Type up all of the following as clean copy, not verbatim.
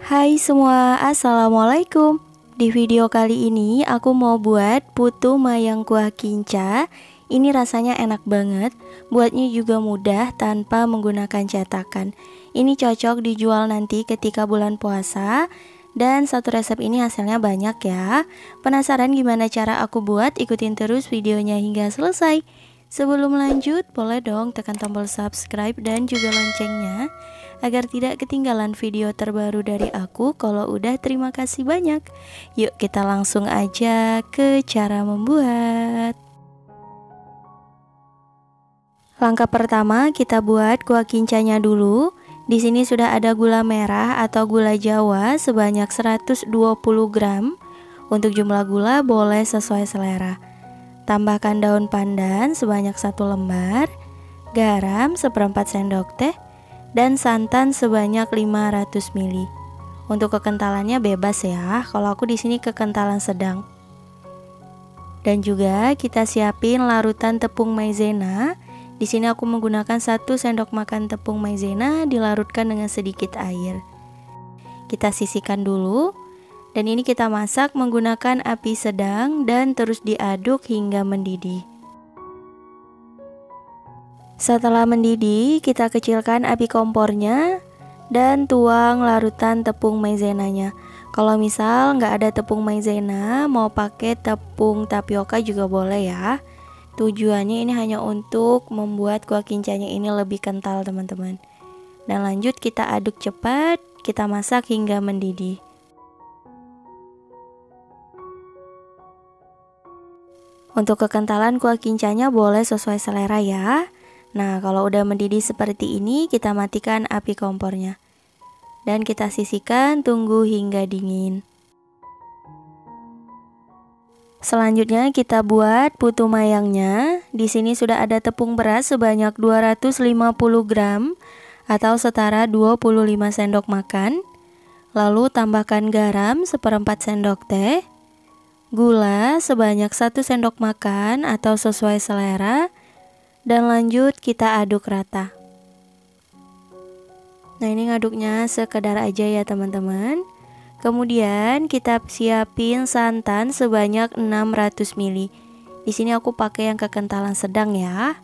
Hai semua, assalamualaikum. Di video kali ini aku mau buat putu mayang kuah kinca. Ini rasanya enak banget, buatnya juga mudah tanpa menggunakan cetakan. Ini cocok dijual nanti ketika bulan puasa. Dan satu resep ini hasilnya banyak ya. Penasaran gimana cara aku buat? Ikutin terus videonya hingga selesai. Sebelum lanjut, boleh dong tekan tombol subscribe dan juga loncengnya agar tidak ketinggalan video terbaru dari aku. Kalau udah, terima kasih banyak. Yuk kita langsung aja ke cara membuat. Langkah pertama, kita buat kuah kincanya dulu. Di sini sudah ada gula merah atau gula Jawa sebanyak 120 gram. Untuk jumlah gula boleh sesuai selera. Tambahkan daun pandan sebanyak 1 lembar, garam seperempat sendok teh, dan santan sebanyak 500 ml. Untuk kekentalannya bebas ya. Kalau aku di sini kekentalan sedang. Dan juga kita siapin larutan tepung maizena. Di sini aku menggunakan 1 sendok makan tepung maizena dilarutkan dengan sedikit air. Kita sisihkan dulu. Dan ini kita masak menggunakan api sedang dan terus diaduk hingga mendidih. Setelah mendidih, kita kecilkan api kompornya dan tuang larutan tepung maizenanya. Kalau misal nggak ada tepung maizena, mau pakai tepung tapioka juga boleh ya. Tujuannya ini hanya untuk membuat kuah kincanya ini lebih kental teman-teman. Dan lanjut kita aduk cepat, kita masak hingga mendidih. Untuk kekentalan kuah kincanya boleh sesuai selera ya. Nah, kalau udah mendidih seperti ini, kita matikan api kompornya. Dan kita sisihkan, tunggu hingga dingin. Selanjutnya kita buat putu mayangnya. Di sini sudah ada tepung beras sebanyak 250 gram atau setara 25 sendok makan. Lalu tambahkan garam seperempat sendok teh. Gula sebanyak 1 sendok makan atau sesuai selera, dan lanjut kita aduk rata. Nah, ini ngaduknya sekedar aja ya teman-teman. Kemudian kita siapin santan sebanyak 600 ml. Di sini aku pakai yang kekentalan sedang ya.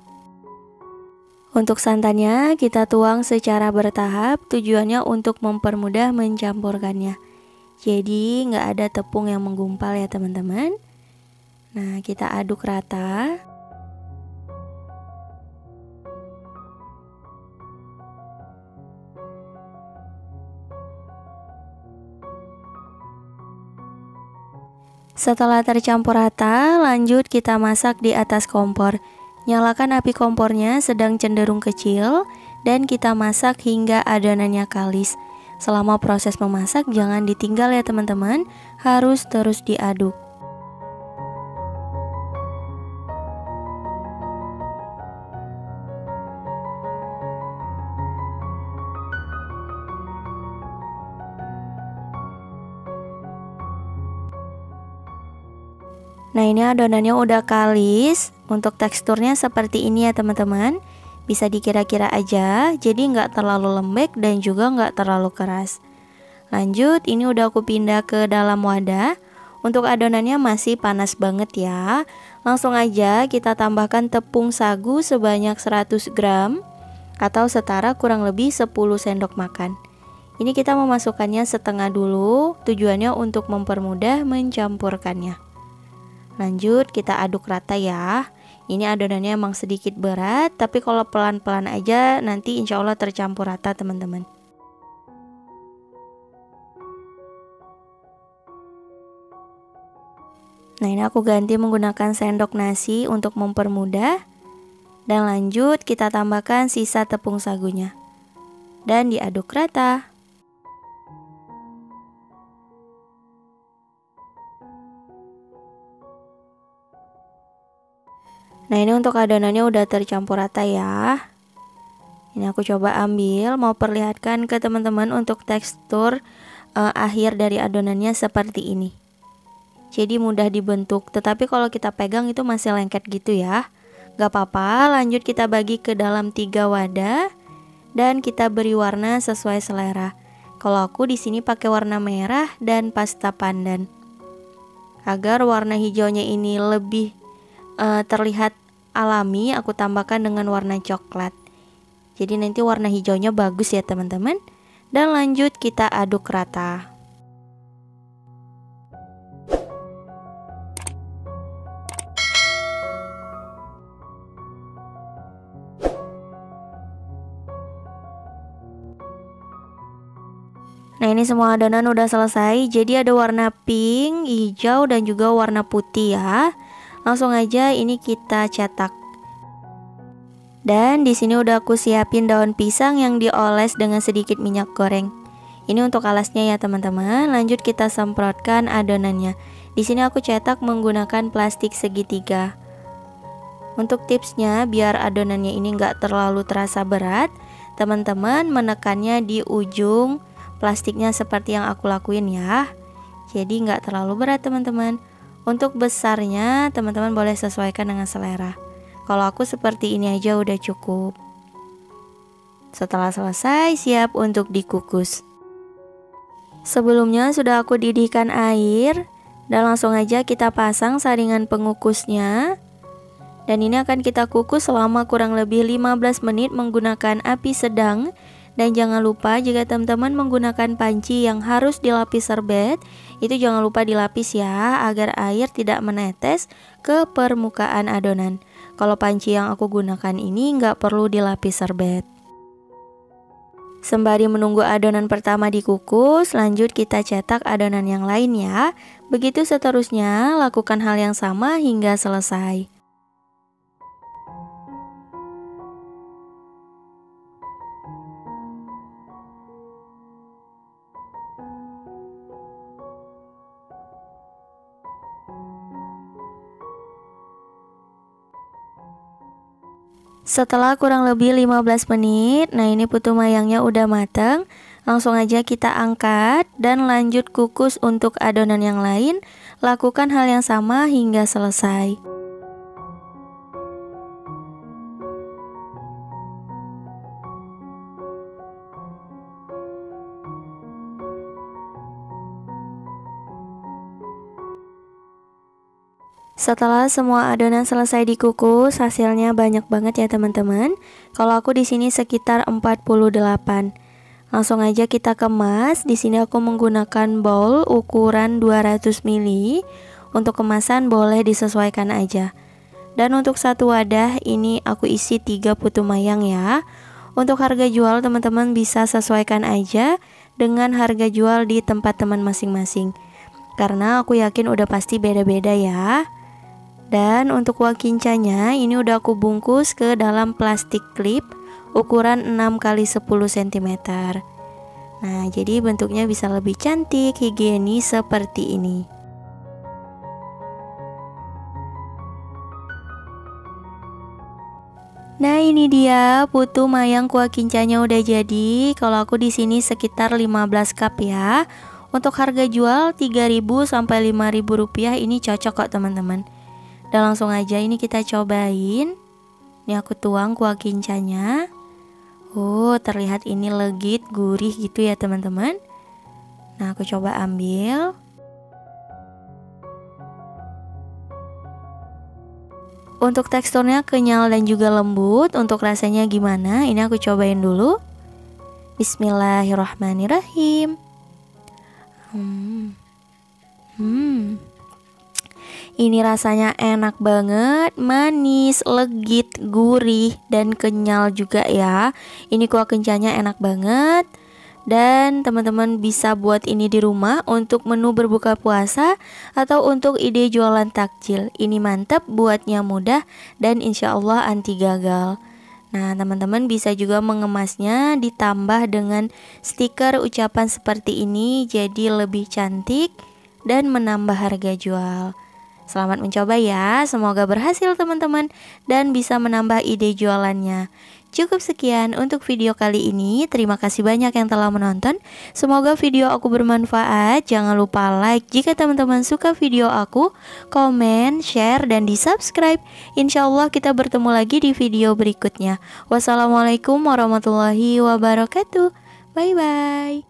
Untuk santannya kita tuang secara bertahap, tujuannya untuk mempermudah mencampurkannya. Jadi nggak ada tepung yang menggumpal ya teman-teman. Nah, kita aduk rata. Setelah tercampur rata, lanjut kita masak di atas kompor. Nyalakan api kompornya sedang cenderung kecil dan kita masak hingga adonannya kalis. Selama proses memasak jangan ditinggal ya teman-teman, harus terus diaduk. Nah, ini adonannya udah kalis. Untuk teksturnya seperti ini ya teman-teman. Bisa dikira-kira aja, jadi nggak terlalu lembek dan juga nggak terlalu keras. Lanjut, ini udah aku pindah ke dalam wadah. Untuk adonannya masih panas banget ya. Langsung aja kita tambahkan tepung sagu sebanyak 100 gram atau setara kurang lebih 10 sendok makan. Ini kita memasukkannya setengah dulu, tujuannya untuk mempermudah mencampurkannya. Lanjut kita aduk rata ya. Ini adonannya emang sedikit berat, tapi kalau pelan-pelan aja nanti insya Allah tercampur rata teman-teman. Nah, ini aku ganti menggunakan sendok nasi untuk mempermudah. Dan lanjut kita tambahkan sisa tepung sagunya. Dan diaduk rata. Nah, ini untuk adonannya udah tercampur rata ya. Ini aku coba ambil, mau perlihatkan ke teman-teman untuk tekstur akhir dari adonannya seperti ini. Jadi mudah dibentuk, tetapi kalau kita pegang itu masih lengket gitu ya. Gak apa-apa, lanjut kita bagi ke dalam 3 wadah dan kita beri warna sesuai selera. Kalau aku di sini pakai warna merah dan pasta pandan. Agar warna hijaunya ini lebih terlihat alami, aku tambahkan dengan warna coklat. Jadi nanti warna hijaunya bagus ya teman-teman. Dan lanjut kita aduk rata. Nah, ini semua adonan udah selesai. Jadi ada warna pink, hijau, dan juga warna putih ya. Langsung aja ini kita cetak. Dan di sini udah aku siapin daun pisang yang dioles dengan sedikit minyak goreng. Ini untuk alasnya ya teman-teman. Lanjut kita semprotkan adonannya. Di sini aku cetak menggunakan plastik segitiga. Untuk tipsnya biar adonannya ini nggak terlalu terasa berat, teman-teman menekannya di ujung plastiknya seperti yang aku lakuin ya. Jadi nggak terlalu berat teman-teman. Untuk besarnya teman-teman boleh sesuaikan dengan selera. Kalau aku seperti ini aja udah cukup. Setelah selesai siap untuk dikukus. Sebelumnya sudah aku didihkan air. Dan langsung aja kita pasang saringan pengukusnya. Dan ini akan kita kukus selama kurang lebih 15 menit menggunakan api sedang. Dan jangan lupa jika teman-teman menggunakan panci yang harus dilapis serbet, itu jangan lupa dilapis ya, agar air tidak menetes ke permukaan adonan. Kalau panci yang aku gunakan ini nggak perlu dilapis serbet. Sembari menunggu adonan pertama dikukus, lanjut kita cetak adonan yang lain ya. Begitu seterusnya, lakukan hal yang sama hingga selesai. Setelah kurang lebih 15 menit, nah ini putu mayangnya udah matang. Langsung aja kita angkat dan lanjut kukus untuk adonan yang lain. Lakukan hal yang sama hingga selesai. Setelah semua adonan selesai dikukus, hasilnya banyak banget ya teman-teman. Kalau aku di sini sekitar 48. Langsung aja kita kemas. Di sini aku menggunakan bowl ukuran 200 ml. Untuk kemasan boleh disesuaikan aja. Dan untuk satu wadah ini aku isi 3 putu mayang ya. Untuk harga jual teman-teman bisa sesuaikan aja dengan harga jual di tempat teman masing-masing. Karena aku yakin udah pasti beda-beda ya. Dan untuk kuah kincanya ini udah aku bungkus ke dalam plastik klip ukuran 6x10 cm. Nah, jadi bentuknya bisa lebih cantik, higienis seperti ini. Nah, ini dia putu mayang kuah kincanya udah jadi. Kalau aku di sini sekitar 15 cup ya. Untuk harga jual 3.000 sampai 5.000 rupiah ini cocok kok teman-teman. Dan langsung aja ini kita cobain. Ini aku tuang kuah kincanya. Oh, terlihat ini legit, gurih gitu ya teman-teman. Nah, aku coba ambil. Untuk teksturnya kenyal dan juga lembut. Untuk rasanya gimana? Ini aku cobain dulu. Bismillahirrahmanirrahim. Ini rasanya enak banget, manis, legit, gurih, dan kenyal juga ya. Ini kuah kencanya enak banget. Dan teman-teman bisa buat ini di rumah untuk menu berbuka puasa atau untuk ide jualan takjil. Ini mantap, buatnya mudah, dan insya Allah anti gagal. Nah, teman-teman bisa juga mengemasnya ditambah dengan stiker ucapan seperti ini, jadi lebih cantik dan menambah harga jual. Selamat mencoba ya, semoga berhasil teman-teman dan bisa menambah ide jualannya. Cukup sekian untuk video kali ini. Terima kasih banyak yang telah menonton. Semoga video aku bermanfaat. Jangan lupa like jika teman-teman suka video aku, komen, share, dan di subscribe. Insya Allah kita bertemu lagi di video berikutnya. Wassalamualaikum warahmatullahi wabarakatuh. Bye bye.